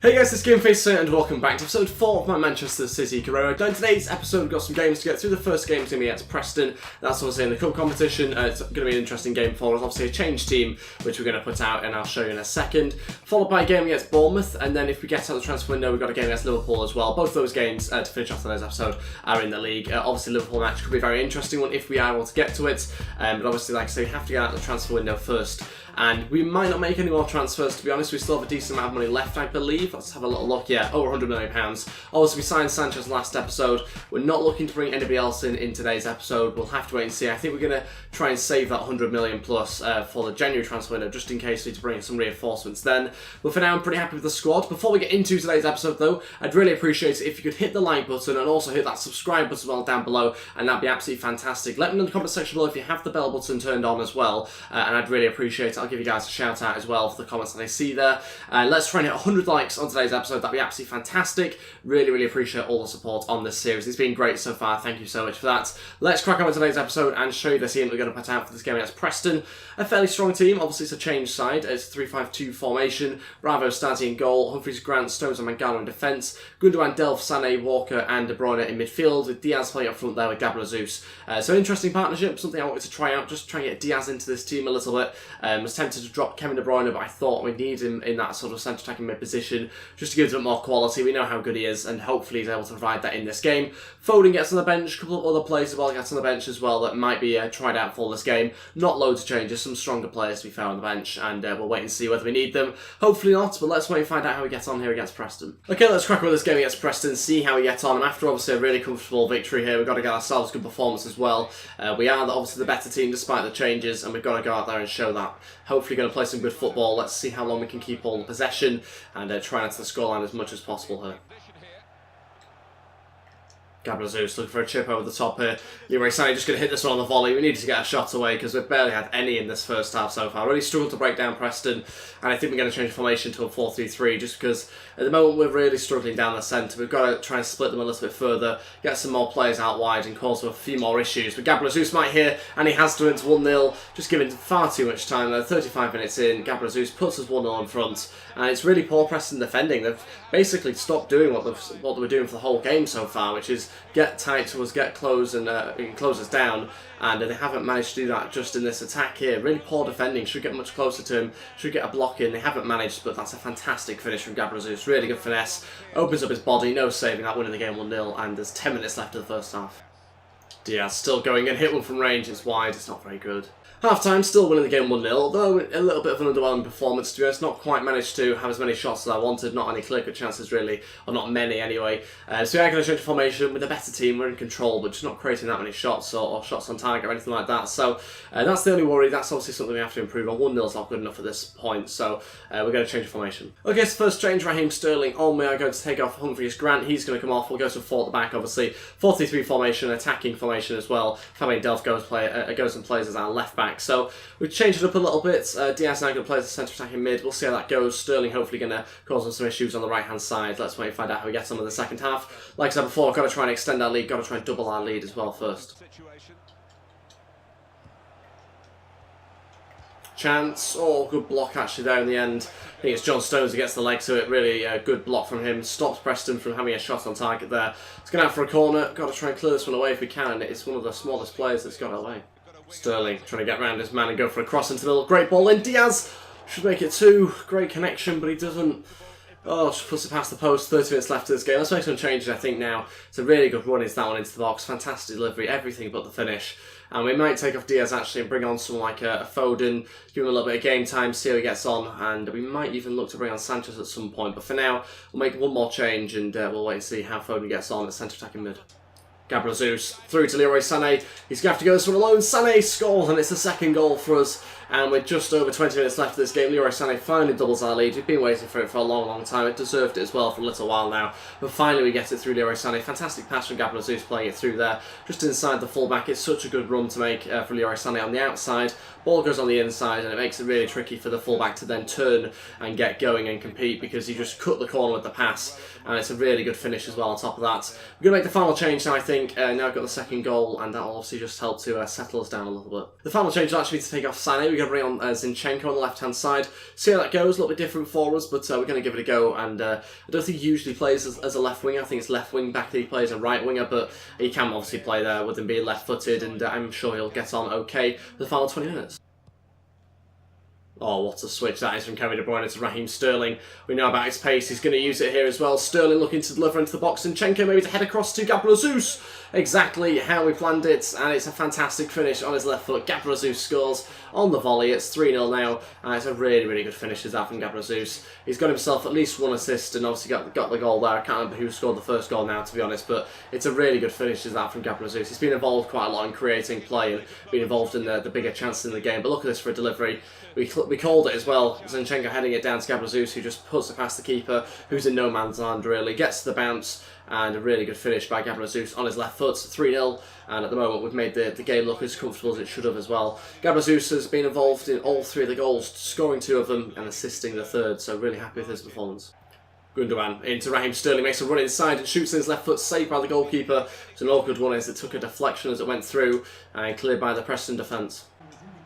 Hey guys, it's GameFace and welcome back to episode 4 of my Manchester City career. Now in today's episode we've got some games to get through. The first game is going to be against Preston. That's obviously in the cup competition. It's going to be an interesting game for us. Obviously a changed team which we're going to put out and I'll show you in a second. Followed by a game against Bournemouth, and then if we get out of the transfer window we've got a game against Liverpool as well. Both those games to finish off today's episode are in the league. Obviously Liverpool match could be a very interesting one if we are able to get to it. But obviously like I say, we have to get out of the transfer window first. And we might not make any more transfers, to be honest. We still have a decent amount of money left, I believe. Let's have a little look. Yeah, over £100 million. Obviously, we signed Sanchez last episode. We're not looking to bring anybody else in today's episode. We'll have to wait and see. I think we're going to try and save that 100 million plus for the January transfer window, just in case we need to bring in some reinforcements then. But for now, I'm pretty happy with the squad. Before we get into today's episode, though, I'd really appreciate it if you could hit the like button and also hit that subscribe button as well down below, and that'd be absolutely fantastic. Let me know in the comment section below if you have the bell button turned on as well, and I'd really appreciate it. I'll give you guys a shout out as well for the comments that I see there. Let's try and hit 100 likes on today's episode. That'd be absolutely fantastic. Really appreciate all the support on this series. It's been great so far. Thank you so much for that. Let's crack on with today's episode and show you the team we're going to put out for this game against Preston. A fairly strong team. Obviously, it's a changed side. It's a 3-5-2 formation. Bravo starting in goal. Humphries, Grant, Stones and Mangala in defence. Gundogan, Delph, Sané, Walker and De Bruyne in midfield, with Diaz playing up front there with Gabriel Jesus. So interesting partnership. Something I wanted to try out. Just try and get Diaz into this team a little bit. Was tempted to drop Kevin De Bruyne, but I thought we need him in that sort of centre attacking mid position just to give him more quality. We know how good he is, and hopefully he's able to provide that in this game. Foden gets on the bench, a couple of other players as well gets on the bench as well that might be tried out for this game. Not loads of changes, some stronger players to be fair on the bench, and we'll wait and see whether we need them. Hopefully not, but let's wait and find out how we get on here against Preston. Okay, let's crack on with this game against Preston, see how we get on. And after obviously a really comfortable victory here, we've got to get ourselves a good performance as well. We are obviously the better team despite the changes, and we've got to go out there and show that. Hopefully going to play some good football. Let's see how long we can keep all the possession and try and to the scoreline as much as possible here. Gabriel Jesus looking for a chip over the top here. Leroy Sané just going to hit this one on the volley. We needed to get a shot away because we've barely had any in this first half so far. Really struggled to break down Preston, and I think we're going to change formation to a 4-3-3 just because at the moment we're really struggling down the centre. We've got to try and split them a little bit further, get some more players out wide and cause a few more issues. But Gabriel Jesus might here, and he has done it to 1-0, just giving far too much time there. 35 minutes in, Gabriel Jesus puts us 1-0 in front, and it's really poor Preston defending. They've basically stopped doing what they were doing for the whole game so far, which is get tight to us, get close and close us down, and they haven't managed to do that just in this attack here. Really poor defending, should get much closer to him, should get a block in. They haven't managed, but that's a fantastic finish from Gabriel Jesus. Really good finesse, opens up his body, no saving that, winning the game 1-0, and there's 10 minutes left of the first half. Diaz still going in, hit one from range, it's wide, it's not very good. Half time, still winning the game 1-0, although a little bit of an underwhelming performance to be honest. Not quite managed to have as many shots as I wanted, not any clear-cut chances really, or not many anyway. So we are going to change formation with a better team. We're in control, but just not creating that many shots or shots on target or anything like that. So that's the only worry. That's obviously something we have to improve on. 1-0 is not good enough at this point, so we're going to change formation. Okay, so first change, Raheem Sterling on. We are going to take off Humphries Grant. He's going to come off. We'll go to 4 at the back, obviously. 4-3-3 formation, attacking formation as well. Fabian Delph goes and plays as our left back. So we've changed it up a little bit. Diaz now going to play as a centre attacking mid. We'll see how that goes. Sterling hopefully going to cause us some issues on the right hand side. Let's wait and find out how we get on in the second half. Like I said before, got to try and extend our lead. Got to try and double our lead as well first. Chance. Oh, good block actually there in the end. I think it's John Stones who gets the leg to it. Really good block from him. Stops Preston from having a shot on target there. It's going out for a corner. Got to try and clear this one away if we can. It's one of the smallest players that's got it away. Sterling trying to get around his man and go for a cross into the middle. Great ball in. Diaz should make it 2. Great connection, but he doesn't. Oh, just puts it past the post. 30 minutes left of this game. Let's make some changes, I think, now. It's a really good run. Is that one into the box. Fantastic delivery. Everything but the finish. And we might take off Diaz actually and bring on someone like a Foden, give him a little bit of game time, see how he gets on, and we might even look to bring on Sanchez at some point. But for now, we'll make one more change and we'll wait and see how Foden gets on at centre attacking mid. Gabriel Jesus through to Leroy Sané. He's going to have to go this one alone. Sané scores, and it's the second goal for us. And with just over 20 minutes left of this game, Leroy Sané finally doubles our lead. We've been waiting for it for a long time. It deserved it as well for a little while now. But finally we get it through Leroy Sané. Fantastic pass from Gabriel Jesus playing it through there. Just inside the fullback. It's such a good run to make for Leroy Sané on the outside. Ball goes on the inside and it makes it really tricky for the fullback to then turn and get going and compete because he just cut the corner with the pass. And it's a really good finish as well on top of that. We're going to make the final change now, I think. think. Now I've got the second goal, and that'll obviously just help to settle us down a little bit. The final change will actually be to take off Sané. We're going to bring on Zinchenko on the left-hand side. See how that goes. A little bit different for us, but we're going to give it a go. And I don't think he usually plays as a left winger. I think it's left wing back that he plays a right winger, but he can obviously play there with him being left-footed, and I'm sure he'll get on okay for the final 20 minutes. Oh, what a switch that is from Kevin De Bruyne to Raheem Sterling. We know about his pace. He's going to use it here as well. Sterling looking to deliver into the box. Zinchenko maybe to head across to Gabriel Jesus. Exactly how we planned it. And it's a fantastic finish on his left foot. Gabriel Jesus scores on the volley. It's 3-0 now. And it's a really, really good finish as that from Gabriel Jesus. He's got himself at least one assist and obviously got the goal there. I can't remember who scored the first goal now, to be honest. But it's a really good finish as that from Gabriel Jesus. He's been involved quite a lot in creating play and been involved in the bigger chances in the game. But look at this for a delivery. We called it as well. Zinchenko heading it down to Gabriel Jesus, who just puts it past the keeper, who's in no man's land really. Gets to the bounce, and a really good finish by Gabriel Jesus on his left foot. 3-0, and at the moment we've made the game look as comfortable as it should have as well. Gabriel Jesus has been involved in all 3 of the goals, scoring 2 of them and assisting the 3rd, so really happy with his performance. Gundogan into Raheem Sterling, makes a run inside and shoots in his left foot, saved by the goalkeeper. It's an awkward one as it took a deflection as it went through, and cleared by the Preston defence.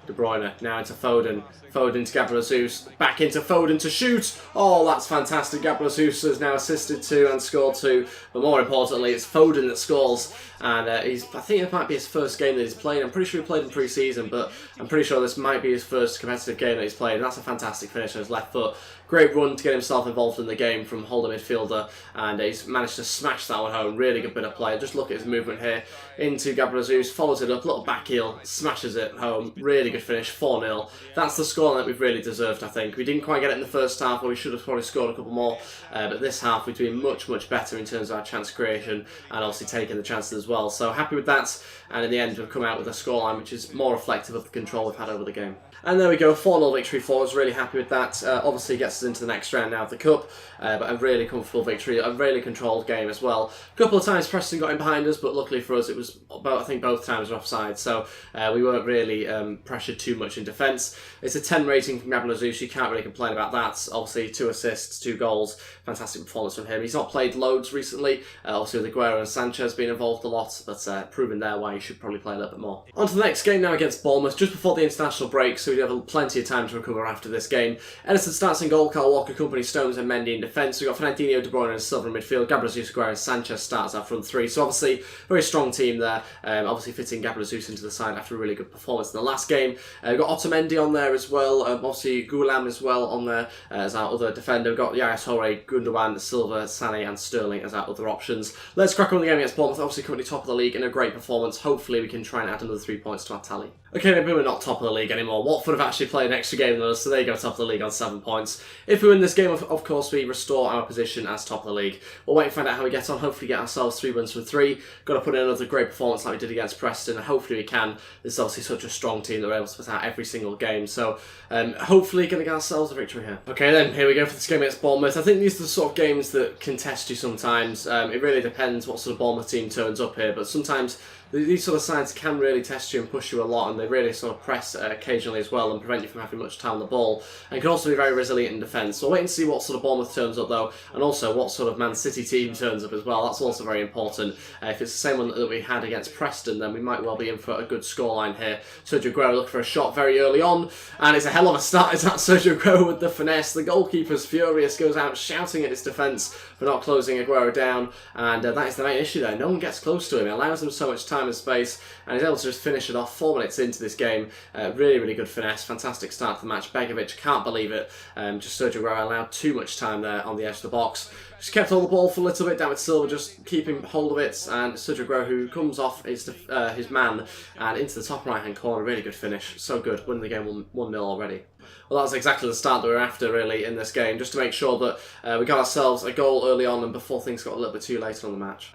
De Bruyne now into Foden. Foden to Gabriel Jesus. Back into Foden to shoot. Oh, that's fantastic. Gabriel Jesus has now assisted 2 and scored 2. But more importantly, it's Foden that scores. And I think it might be his first game that he's played. I'm pretty sure he played in pre-season, but I'm pretty sure this might be his first competitive game that he's played. And that's a fantastic finish on his left foot. Great run to get himself involved in the game from holding midfielder, and he's managed to smash that one home. Really good bit of play. Just look at his movement here into Gabriel Jesus, follows it up, little back heel, smashes it home. Really good finish, 4-0. That's the score that we've really deserved, I think. We didn't quite get it in the first half, or we should have probably scored a couple more, but this half we've been much, much better in terms of our chance creation and obviously taking the chances as well. So happy with that, and in the end we've come out with a scoreline which is more reflective of the control we've had over the game. And there we go, 4-0 victory for us. Really happy with that. Obviously gets us into the next round now of the Cup, but a really comfortable victory, a really controlled game as well. A couple of times Preston got in behind us, but luckily for us it was I think both times were offside, so we weren't really pressured too much in defence. It's a 10 rating from Gabriel Jesus. You can't really complain about that. Obviously 2 assists, 2 goals, fantastic performance from him. He's not played loads recently, obviously with Aguero and Sanchez being involved a lot, but proving there why he should probably play a little bit more. On to the next game now against Bournemouth, just before the international break, so we have plenty of time to recover after this game. Ederson starts in goal, Kyle Walker, Company, Stones and Mendy in defence. We've got Fernandinho, De Bruyne and Silva in midfield. Gabriel Jesus, Aguero and Sanchez starts our front 3. So obviously, very strong team there. Obviously fitting Gabriel Jesus into the side after a really good performance in the last game. We've got Otamendi on there as well. Obviously Goulam as well on there as our other defender. We've got Yaya Toure, Gundogan, Silva, Sané and Sterling as our other options. Let's crack on the game against Bournemouth. Obviously currently top of the league in a great performance. Hopefully we can try and add another 3 points to our tally. Okay, maybe we're not top of the league anymore. Watford have actually played an extra game than us, so they go top of the league on 7 points. If we win this game, of course, we restore our position as top of the league. We'll wait and find out how we get on. Hopefully get ourselves 3 wins from 3. Got to put in another great performance like we did against Preston, and hopefully we can. This is obviously such a strong team that we're able to put out every single game, so hopefully going to get ourselves a victory here. Okay then, here we go for this game against Bournemouth. I think these are the sort of games that can test you sometimes. It really depends what sort of Bournemouth team turns up here, but sometimes these sort of sides can really test you and push you a lot, and they really sort of press occasionally as well and prevent you from having much time on the ball, and can also be very resilient in defence. So we'll wait and see what sort of Bournemouth turns up though, and also what sort of Man.City team turns up as well. That's also very important. If it's the same one that we had against Preston, then we might well be in for a good scoreline here. Sergio Aguero looking for a shot very early on, and it's a hell of a start. Is that Sergio Aguero with the finesse? The goalkeeper's furious, goes out shouting at his defence for not closing Aguero down, and that is the main issue there. No one gets close to him. It allows them so much time and space, and he's able to just finish it off 4 minutes into this game. Really, really good finesse. Fantastic start to the match. Begovic, can't believe it. Just Sergio Aguero allowed too much time there on the edge of the box. Just kept hold of the ball for a little bit. David Silva just keeping hold of it, and Sergio Aguero, who comes off his man and into the top right hand corner. Really good finish. So good. Winning the game 1-0 already. Well, that was exactly the start that we were after, really, in this game, just to make sure that we got ourselves a goal early on and before things got a little bit too late on the match.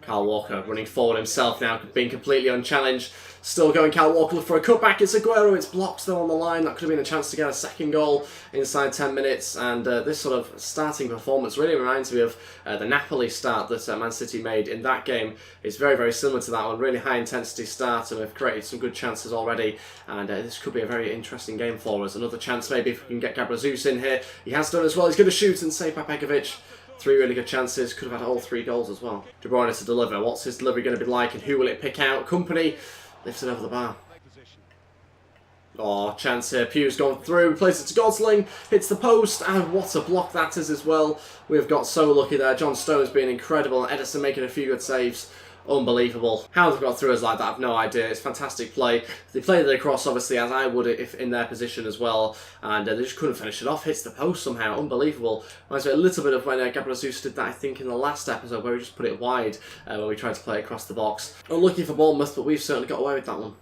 Kyle Walker running forward himself now, being completely unchallenged. Still going, Kyle Walker for a cutback. It's Aguero. It's blocked though on the line. That could have been a chance to get a second goal inside 10 minutes. And this sort of starting performance really reminds me of the Napoli start that Man City made in that game. It's very, very similar to that one. Really high intensity start, and we've created some good chances already. And this could be a very interesting game for us. Another chance maybe if we can get Gabriel Jesus in here. He has done as well. He's going to shoot and save by Begovic. 3 really good chances. Could have had all 3 goals as well. De Bruyne to deliver. What's his delivery going to be like and who will it pick out? Company lifts it over the bar. Oh, chance here. Pugh's gone through, plays it to Gosling, hits the post, and what a block that is as well. We've got so lucky there. John Stones being incredible, and Edison making a few good saves. Unbelievable. How they've got through us like that, I've no idea. It's fantastic play. They played it across, obviously, as I would if in their position as well, and they just couldn't finish it off. Hits the post somehow. Unbelievable. Reminds me a little bit of when Gabriel Jesus did that, I think, in the last episode, where we just put it wide when we tried to play across the box. Unlucky for Bournemouth, but we've certainly got away with that one.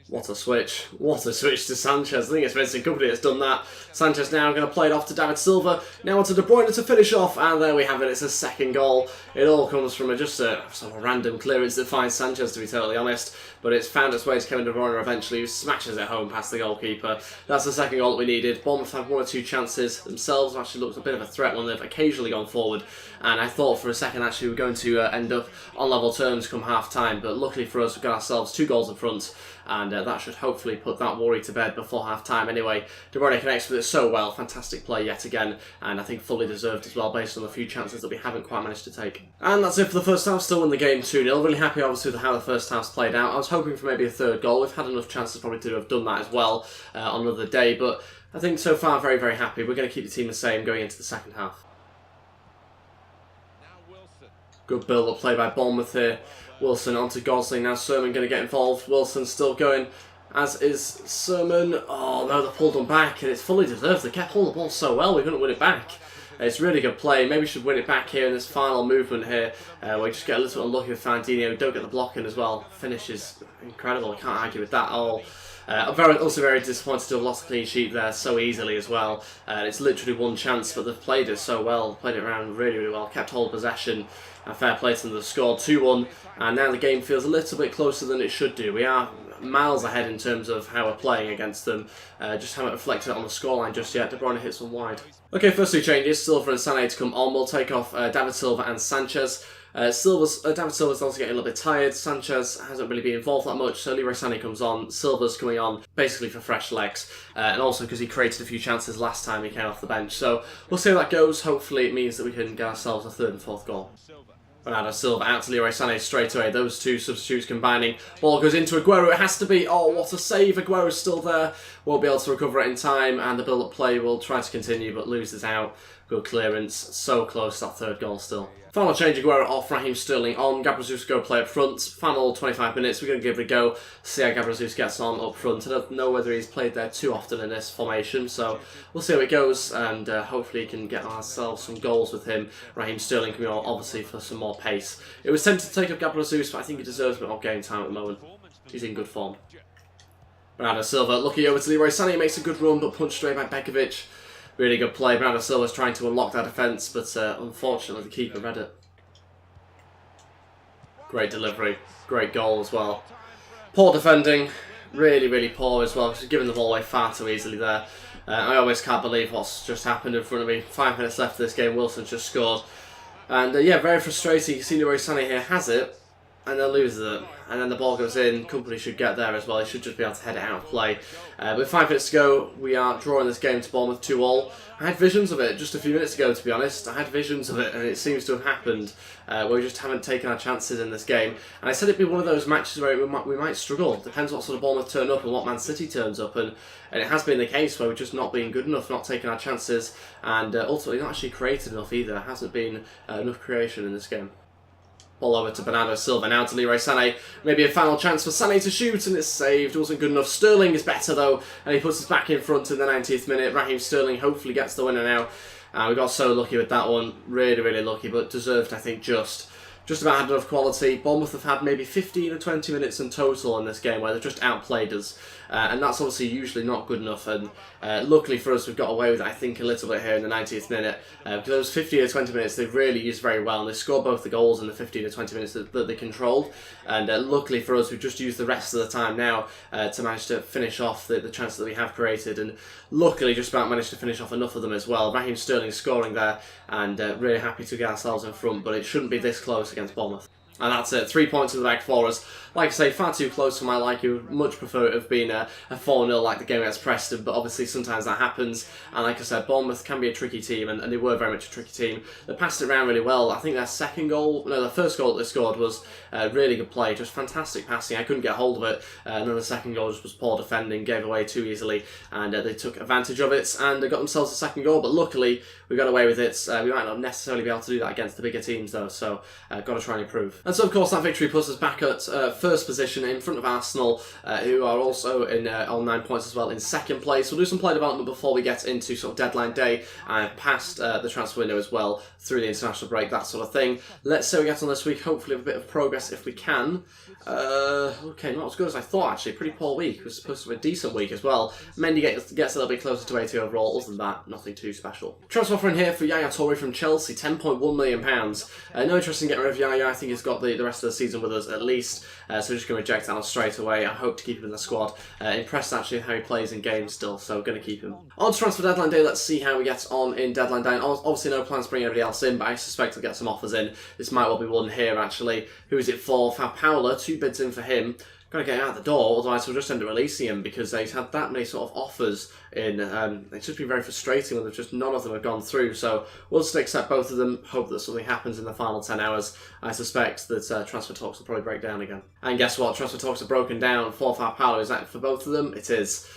What a switch. What a switch to Sanchez. I think it's Vincent Kompany that's done that. Sanchez now going to play it off to David Silva. Now onto De Bruyne to finish off. And there we have it. It's a second goal. It all comes from just a sort of random clearance that finds Sanchez, to be totally honest. But it's found its way to Kevin De Bruyne eventually, who smashes it home past the goalkeeper. That's the second goal that we needed. Bournemouth have 1 or 2 chances themselves. Actually looked a bit of a threat when they've occasionally gone forward. And I thought for a second actually we were going to end up on level terms come half-time. But luckily for us, we've got ourselves 2 goals in front. And that should hopefully put that worry to bed before half-time anyway. De Bruyne connects with it so well. Fantastic play yet again. And I think fully deserved as well based on the few chances that we haven't quite managed to take. And that's it for the first half. Still win the game 2-0. Really happy obviously with how the first half's played out. I was hoping for maybe a 3rd goal. We've had enough chances probably to have done that as well on another day. But I think so far very, very happy. We're going to keep the team the same going into the second half. Good build-up play by Bournemouth here. Wilson onto Gosling. Now Sermon going to get involved. Wilson still going, as is Sermon. Oh no, they pulled them back, and it's fully deserved. They kept holding the ball so well, we couldn't win it back. It's really good play. Maybe we should win it back here in this final movement here. We just get a little unlucky with Fandinho. We don't get the block in as well. Finish is incredible. I can't argue with that at all. I'm also very disappointed to have lost a clean sheet there so easily as well. It's literally 1 chance, but they've played it so well. Played it around really, really well. Kept hold of possession. And fair play to them. They've scored 2-1. And now the game feels a little bit closer than it should do. We are miles ahead in terms of how we're playing against them. Just haven't reflected on the scoreline just yet. De Bruyne hits one wide. Okay, first 2 changes. Silva and Sané to come on. We'll take off David Silva and Sanchez. David Silva's also getting a little bit tired. Sanchez hasn't really been involved that much, so Leroy Sané comes on. Silva's coming on basically for fresh legs, and also because he created a few chances last time he came off the bench. So we'll see how that goes. Hopefully it means that we can get ourselves a 3rd and 4th goal. Bernardo Silva out to Leroy Sané straight away. Those 2 substitutes combining. Ball goes into Aguero. It has to be. Oh, what a save. Aguero's still there. Won't be able to recover it in time. And the build-up play will try to continue, but loses out. Good clearance. So close to that 3rd goal still. Final change, Aguero off, Raheem Sterling on. Gabriel Jesus go play up front. Final 25 minutes. We're going to give it a go. See how Gabriel Jesus gets on up front. I don't know whether he's played there too often in this formation, so we'll see how it goes, and hopefully we can get ourselves some goals with him. Raheem Sterling coming on, obviously, for some more pace. It was tempted to take up Gabriel Jesus, but I think he deserves a bit more game time at the moment. He's in good form. Bernardo Silva, lucky over to Leroy Sané, makes a good run, but punched straight by Begovic. Really good play. Bernardo Silva's trying to unlock that defence, but unfortunately the keeper read it. Great delivery. Great goal as well. Poor defending. Really, really poor as well, because he's given the ball away far too easily there. I always can't believe what's just happened in front of me. 5 minutes left of this game. Wilson's just scored. And yeah, very frustrating. You see Leroy Sané here has it, and then loses it. And then the ball goes in. Kompany should get there as well. He should just be able to head it out of play. With 5 minutes to go, we are drawing this game to Bournemouth 2-2. I had visions of it just a few minutes ago, to be honest. I had visions of it, and it seems to have happened. Where we just haven't taken our chances in this game. And I said it'd be one of those matches where we might struggle. Depends what sort of Bournemouth turn up and what Man.City turns up. And it has been the case where we're just not being good enough, not taking our chances, and ultimately not actually created enough either. There hasn't been enough creation in this game. Ball over to Bernardo Silva, now to Leroy Sané. Maybe a final chance for Sané to shoot, and it's saved. It wasn't good enough. Sterling is better though, and he puts us back in front in the 90th minute. Raheem Sterling hopefully gets the winner now. We got so lucky with that one. Really, really lucky, but deserved, I think, just about had enough quality. Bournemouth have had maybe 15 or 20 minutes in total in this game where they've just outplayed us. And that's obviously usually not good enough. And luckily for us, we've got away with it, I think, a little bit here in the 90th minute. Because those 15 or 20 minutes, they've really used very well. And they scored both the goals in the 15 or 20 minutes that they controlled. And luckily for us, we've just used the rest of the time now to manage to finish off the chances that we have created. And luckily, just about managed to finish off enough of them as well. Raheem Sterling scoring there, and really happy to get ourselves in front. But it shouldn't be this close against Bournemouth. And that's it, 3 points in the bag for us. Like I say, far too close for my liking. Would much prefer it have been a 4-0 like the game against Preston, but obviously sometimes that happens. And like I said, Bournemouth can be a tricky team, and they were very much a tricky team. They passed it around really well. I think their first goal that they scored was really good play, just fantastic passing. I couldn't get hold of it, and then the second goal just was poor defending, gave away too easily, and they took advantage of it, and they got themselves a second goal. But luckily, we got away with it. We might not necessarily be able to do that against the bigger teams though, so got to try and improve. And so of course that victory puts us back at first position in front of Arsenal, who are also on 9 points as well in second place. We'll do some player development before we get into sort of deadline day and past the transfer window as well, through the international break, that sort of thing. Let's see how we get on this week. Hopefully have a bit of progress if we can. Okay, not as good as I thought actually. Pretty poor week. It was supposed to be a decent week as well. Mendy gets a little bit closer to 80 overall. Other than that, nothing too special. Transfer offer in here for Yaya Toure from Chelsea, £10.1 million. No interest in getting rid of Yaya. I think he's got the rest of the season with us at least. So just going to reject that one straight away. I hope to keep him in the squad. Impressed actually with how he plays in games still, so going to keep him. On to transfer deadline day, let's see how we get on in deadline day. Obviously no plans to bring anybody else in, but I suspect I'll get some offers in. This might well be one here actually. Who is it for? Paula, 2 bids in for him. Got to get him out the door, otherwise we'll just end up releasing him because he's had that many sort of offers in. It's just been very frustrating when just none of them have gone through. So we'll just accept both of them, hope that something happens in the final 10 hours. I suspect that transfer talks will probably break down again. And guess what? Transfer talks are broken down. 4 Paolo, is that for both of them? It is.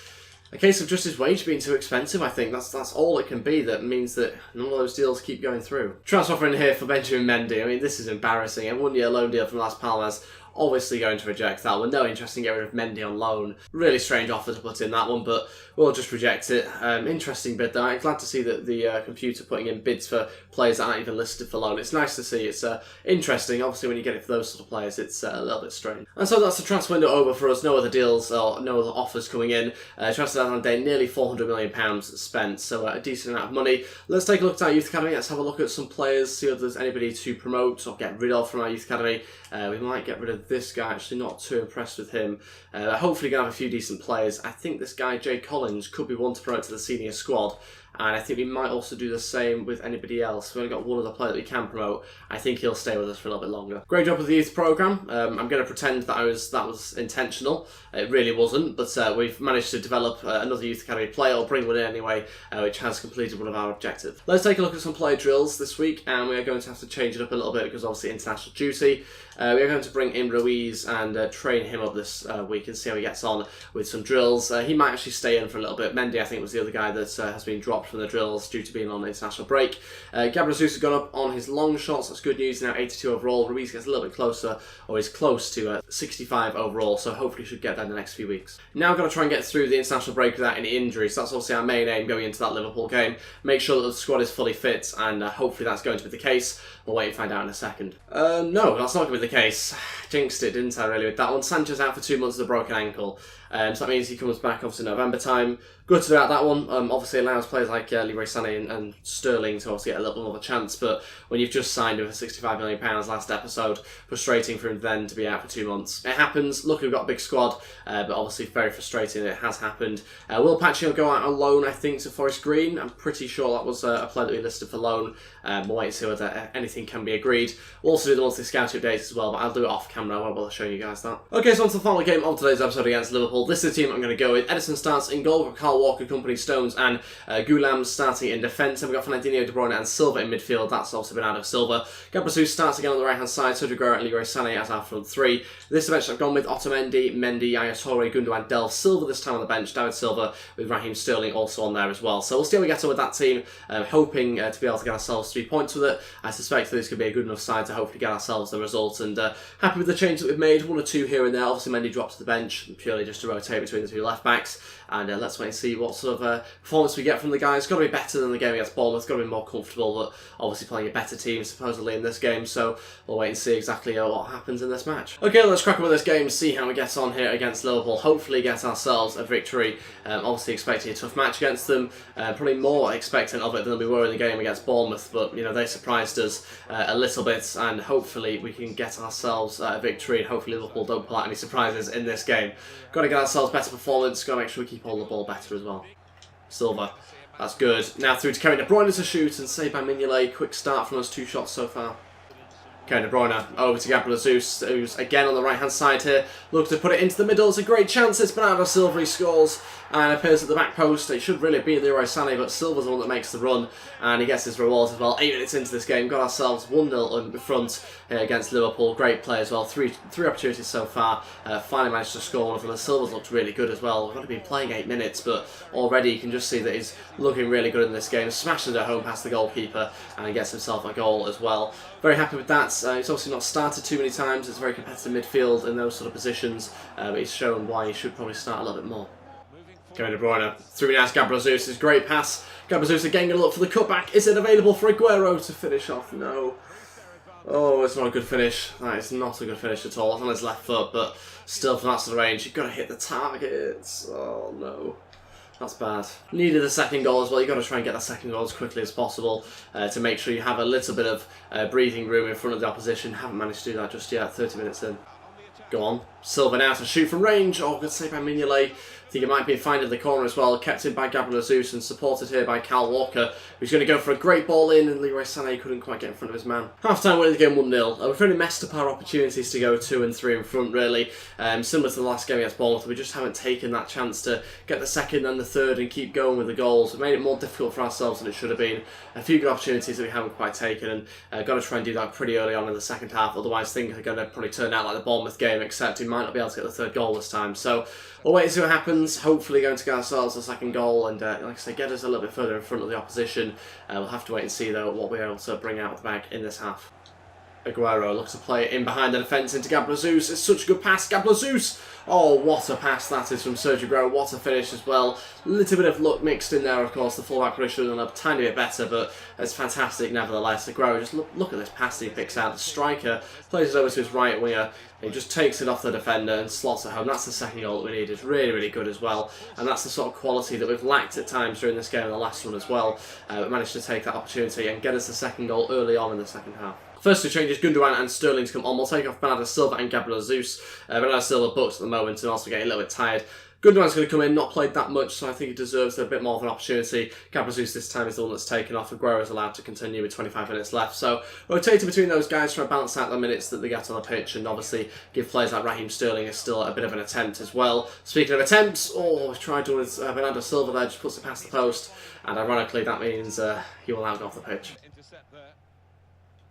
A case of just his wage being too expensive, I think. That's all it can be. That means that none of those deals keep going through. Transfer offer in here for Benjamin Mendy. I mean, this is embarrassing. A 1-year loan deal from Las Palmas. Obviously going to reject that one. No interest in getting rid of Mendy on loan. Really strange offer to put in that one, but we'll just reject it. Interesting bid though. I'm glad to see that the computer putting in bids for players that aren't even listed for loan. It's nice to see. It's interesting. Obviously when you get it for those sort of players, it's a little bit strange. And so that's the transfer window over for us. No other deals or no other offers coming in. Transfer deadline day, nearly £400 million spent, so a decent amount of money. Let's take a look at our youth academy. Let's have a look at some players, see if there's anybody to promote or get rid of from our youth academy. We might get rid of this guy, actually not too impressed with him. Hopefully going to have a few decent players. I think this guy, Jay Collins, could be one to promote to the senior squad. And I think we might also do the same with anybody else. We've only got one other player that we can promote. I think he'll stay with us for a little bit longer. Great job with the youth programme. I'm going to pretend that that was intentional. It really wasn't, but we've managed to develop another youth academy player, or bring one in anyway, which has completed one of our objectives. Let's take a look at some player drills this week, and we are going to have to change it up a little bit because obviously international duty. We are going to bring in Ruiz and train him up this week and see how he gets on with some drills. He might actually stay in for a little bit. Mendy, I think, was the other guy that has been dropped from the drills due to being on the international break. Gabriel Jesus has gone up on his long shots. That's good news. Now 82 overall. Ruiz gets a little bit closer, or is close to 65 overall, so hopefully he should get that in the next few weeks. Now I've got to try and get through the international break without any injuries. So that's obviously our main aim going into that Liverpool game. Make sure that the squad is fully fit, and hopefully that's going to be the case. We'll wait and find out in a second. No, that's not going to be the case. Jinxed it, didn't I, really, with that one. Sanchez out for 2 months with a broken ankle. So that means he comes back, obviously, November time. Good to do out that one. Obviously allows players like Leroy Sané and Sterling to obviously get a little bit more of a chance, but when you've just signed him for £65 million last episode, frustrating for him then to be out for 2 months. It happens. Look, we've got a big squad, but obviously very frustrating. It has happened. Will Pacho go out on loan, I think, to Forest Green? I'm pretty sure that was a player that we listed for loan. We'll wait and see whether anything can be agreed. We'll also do the monthly scouting updates as well, but I'll do it off camera. I won't bother showing you guys that. Okay, so on to the final game of today's episode against Liverpool. This is the team I'm going to go with. Edison starts in goal, Carl Walker, Company, Stones and Goulam starting in defence. And we've got Fernandinho, De Bruyne and Silva in midfield. That's also been out of Silva. Gabriel Jesus starts again on the right hand side. Sergio Aguero and Leroy Sané as our front three. This bench I've gone with Otamendi, Mendy, Yaya Toure, Gundogan, Delph, Silva this time on the bench. David Silva with Raheem Sterling also on there as well. So we'll see how we get on with that team. Hoping to be able to get ourselves 3 points with it. I suspect that this could be a good enough side to hopefully get ourselves the result. And happy with the change that we've made. 1 or 2 here and there. Obviously Mendy dropped to the bench purely just to rotate between the 2 left backs. And let's wait and see what sort of performance we get from the guys. It's got to be better than the game against Bournemouth. It's got to be more comfortable, but obviously playing a better team supposedly in this game. So we'll wait and see exactly what happens in this match. Okay, let's crack on with this game, see how we get on here against Liverpool. Hopefully get ourselves a victory. Obviously expecting a tough match against them. Probably more expectant of it than we were in the game against Bournemouth. But, you know, they surprised us a little bit. And hopefully we can get ourselves a victory. And hopefully Liverpool don't pull out any surprises in this game. Got to get ourselves better performance. Got to make sure we keep hold of the ball better as well. Silva. That's good. Now through to Kevin De Bruyne to shoot and saved by Mignolet. Quick start from those 2 shots so far. Okay, De Bruyne over to Gabriel Jesus, who's again on the right-hand side here. Look to put it into the middle. It's a great chance. It's Bernardo Silva. He scores and appears at the back post. It should really be Leroy Sané, but Silva's the one that makes the run, and he gets his rewards as well. 8 minutes into this game, got ourselves 1-0 in front against Liverpool. Great play as well. Three opportunities so far. Finally managed to score one of them, and Silva's looked really good as well. We've only been playing 8 minutes, but already you can just see that he's looking really good in this game. Smashes it home past the goalkeeper, and he gets himself a goal as well. Very happy with that. He's obviously not started too many times. It's a very competitive midfield in those sort of positions, but he's shown why he should probably start a little bit more. Going De Bruyne through now to Gabriel Jesus. Great pass. Gabriel Jesus again going to look for the cutback. Is it available for Aguero to finish off? No. Oh, it's not a good finish. That is not a good finish at all. It's on his left foot, but still from that sort of range, you've got to hit the targets. Oh no. That's bad. Needed a second goal as well. You've got to try and get that second goal as quickly as possible to make sure you have a little bit of breathing room in front of the opposition. Haven't managed to do that just yet. 30 minutes in. Go on. Silva now to shoot from range. Oh, good save by Mignolet. I think it might be finding the corner as well. Kept in by Gabriel Jesus and supported here by Kyle Walker, who's going to go for a great ball in, and Leroy Sané couldn't quite get in front of his man. Half-time winning the game 1-0. We've really messed up our opportunities to go 2 and 3 in front, really. Similar to the last game against Bournemouth, we just haven't taken that chance to get the second and the third and keep going with the goals. It made it more difficult for ourselves than it should have been. A few good opportunities that we haven't quite taken, and got to try and do that pretty early on in the second half. Otherwise, things are going to probably turn out like the Bournemouth game, except we might not be able to get the third goal this time. So we'll wait and see what happens. Hopefully going to get ourselves a second goal and, like I say, get us a little bit further in front of the opposition. We'll have to wait and see, though, what we're able to bring out of the bag in this half. Aguero looks to play it in behind the defence into Gabriel Jesus. It's such a good pass. Gabriel Jesus! Oh, what a pass that is from Sergio Aguero. What a finish as well. A little bit of luck mixed in there, of course. The fullback would have should have done a tiny bit better, but it's fantastic nevertheless. Aguero, just look at this pass he picks out. The striker plays it over to his right winger. He just takes it off the defender and slots it home. That's the second goal that we need. It's really, really good as well. And that's the sort of quality that we've lacked at times during this game and the last one as well. We managed to take that opportunity and get us the second goal early on in the second half. First two changes, Gundogan and Sterling to come on. We'll take off Bernardo Silva and Gabriel Jesus. Bernardo Silva booked at the moment and also getting a little bit tired. Gundogan's going to come in, not played that much, so I think he deserves a bit more of an opportunity. Gabriel Jesus this time is the one that's taken off. Aguero is allowed to continue with 25 minutes left. So rotating between those guys, trying to balance out the minutes that they get on the pitch, and obviously give players like Raheem Sterling is still a bit of an attempt as well. Speaking of attempts, we've tried to with Bernardo Silva there, just puts it past the post, and ironically that means he will now go off the pitch.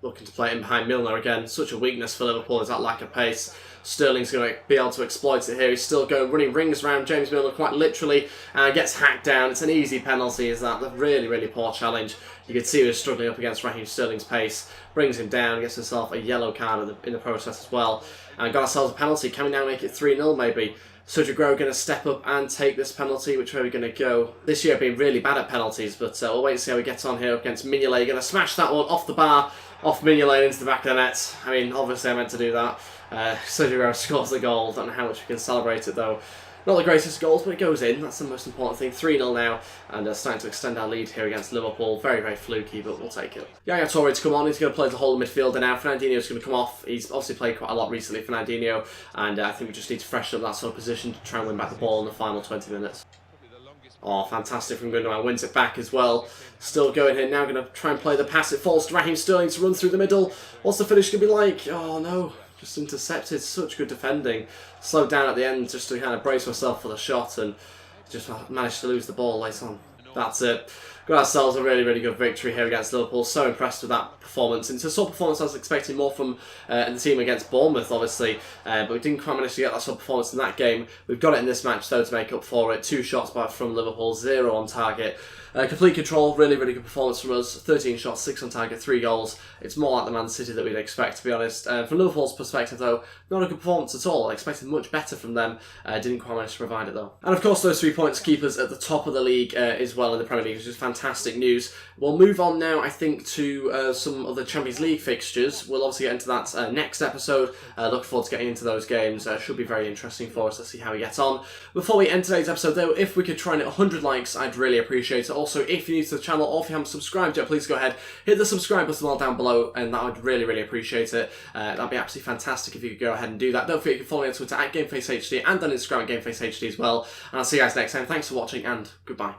Looking to play in behind Milner again. Such a weakness for Liverpool is that lack of pace. Sterling's going to be able to exploit it here. He's still going, running rings around James Milner quite literally, and gets hacked down. It's an easy penalty, is that? A really, really poor challenge. You could see he was struggling up against Raheem Sterling's pace. Brings him down, gets himself a yellow card in the process as well. And got ourselves a penalty. Can we now make it 3-0 maybe? Sergio Aguero going to step up and take this penalty. Which way are we going to go? This year I've been really bad at penalties, but we'll wait and see how he gets on here against Mignolet. Going to smash that one off the bar, off Mignolet into the back of the net. I mean, obviously I meant to do that. Sergio Aguero scores the goal. Don't know how much we can celebrate it though. Not the greatest goals, but it goes in. That's the most important thing. 3-0 now, and starting to extend our lead here against Liverpool. Very, very fluky, but we'll take it. Yaya Toure to come on. He's going to play the whole midfielder now. Fernandinho's going to come off. He's obviously played quite a lot recently, Fernandinho, and I think we just need to freshen up that sort of position to try and win back the ball in the final 20 minutes. Oh, fantastic from Gundogan. Wins it back as well. Still going here now. Going to try and play the pass. It falls to Raheem Sterling to run through the middle. What's the finish going to be like? Oh, no. Just intercepted. Such good defending. Slowed down at the end just to kind of brace myself for the shot, and just managed to lose the ball late on. That's it. Got ourselves a really, really good victory here against Liverpool. So impressed with that performance. It's a sort of performance I was expecting more from the team against Bournemouth, obviously. But we didn't quite manage to get that sort of performance in that game. We've got it in this match, though, to make up for it. 2 shots from Liverpool, 0 on target. Complete control, really, really good performance from us. 13 shots, 6 on target, 3 goals. It's more like the Man.City that we'd expect, to be honest. From Liverpool's perspective, though, not a good performance at all. I expected much better from them. Didn't quite manage to provide it, though. And of course, those 3 points keep us at the top of the league as well in the Premier League, which is fantastic news. We'll move on now, I think, to some of the Champions League fixtures. We'll obviously get into that next episode. Look forward to getting into those games. Should be very interesting for us to see how we get on. Before we end today's episode, though, if we could try and hit 100 likes, I'd really appreciate it. Also, if you're new to the channel or if you haven't subscribed yet, please go ahead, hit the subscribe button all down below, and that would really, really appreciate it. That'd be absolutely fantastic if you could go ahead and do that. Don't forget you can follow me on Twitter at GameFaceHD and on Instagram at GameFaceHD as well. And I'll see you guys next time. Thanks for watching, and goodbye.